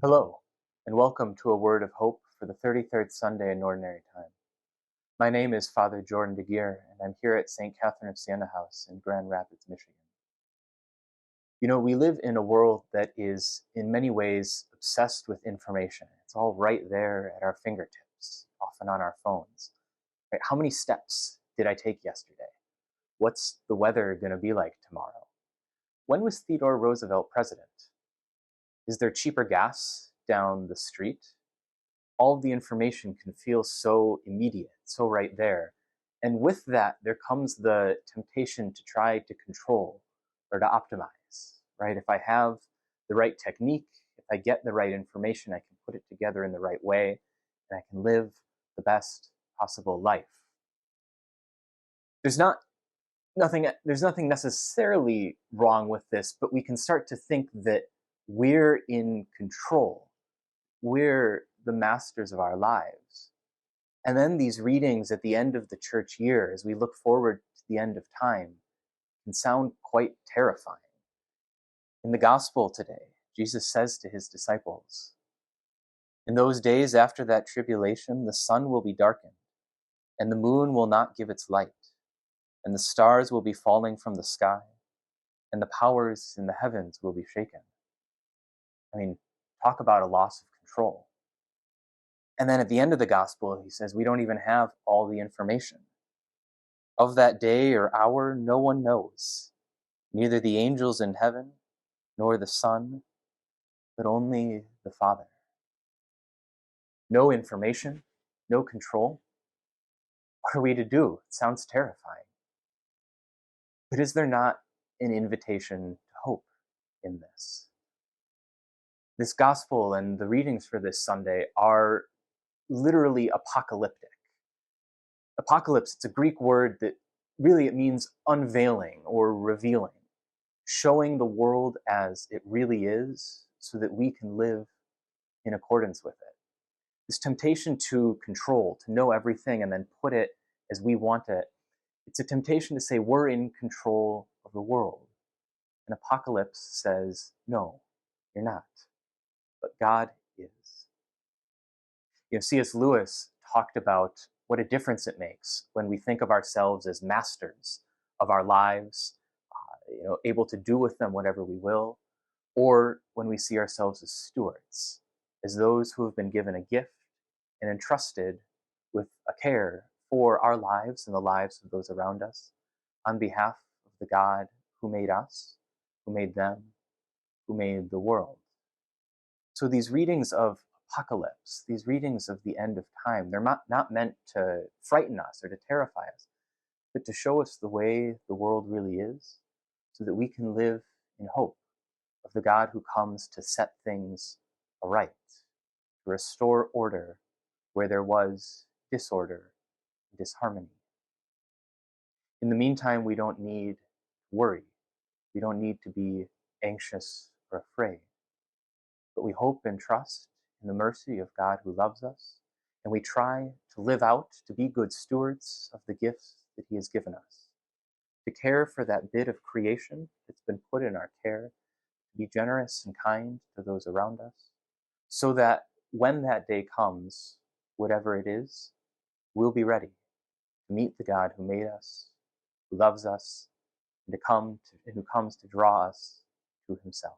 Hello, and welcome to a word of hope for the 33rd Sunday in Ordinary Time. My name is Father Jordan DeGuire, and I'm here at St. Catherine of Siena House in Grand Rapids, Michigan. You know, we live in a world that is, in many ways, obsessed with information. It's all right there at our fingertips, often on our phones. Right? How many steps did I take yesterday? What's the weather going to be like tomorrow? When was Theodore Roosevelt president? Is there cheaper gas down the street? All of the information can feel so immediate, so right there. And with that, there comes the temptation to try to control or to optimize, right? If I have the right technique, if I get the right information, I can put it together in the right way, and I can live the best possible life. There's nothing necessarily wrong with this, but we can start to think that we're in control. We're the masters of our lives. And then these readings at the end of the church year, as we look forward to the end of time, can sound quite terrifying. In the gospel today, Jesus says to his disciples, "In those days after that tribulation, the sun will be darkened, and the moon will not give its light, and the stars will be falling from the sky, and the powers in the heavens will be shaken." I mean, talk about a loss of control. And then at the end of the gospel, he says, we don't even have all the information. Of that day or hour, no one knows, neither the angels in heaven, nor the Son, but only the Father. No information, no control. What are we to do? It sounds terrifying. But is there not an invitation to hope in this? This gospel and the readings for this Sunday are literally apocalyptic. Apocalypse, it's a Greek word that really it means unveiling or revealing, showing the world as it really is so that we can live in accordance with it. This temptation to control, to know everything and then put it as we want it, it's a temptation to say we're in control of the world. And apocalypse says, no, you're not, but God is. You know, C.S. Lewis talked about what a difference it makes when we think of ourselves as masters of our lives, able to do with them whatever we will, or when we see ourselves as stewards, as those who have been given a gift and entrusted with a care for our lives and the lives of those around us on behalf of the God who made us, who made them, who made the world. So these readings of apocalypse, these readings of the end of time, they're not meant to frighten us or to terrify us, but to show us the way the world really is so that we can live in hope of the God who comes to set things aright, to restore order where there was disorder and disharmony. In the meantime, we don't need to worry. We don't need to be anxious or afraid. But we hope and trust in the mercy of God who loves us, and we try to live out, to be good stewards of the gifts that he has given us, to care for that bit of creation that's been put in our care, to be generous and kind to those around us, so that when that day comes, whatever it is, we'll be ready to meet the God who made us, who loves us, and who comes to draw us to himself.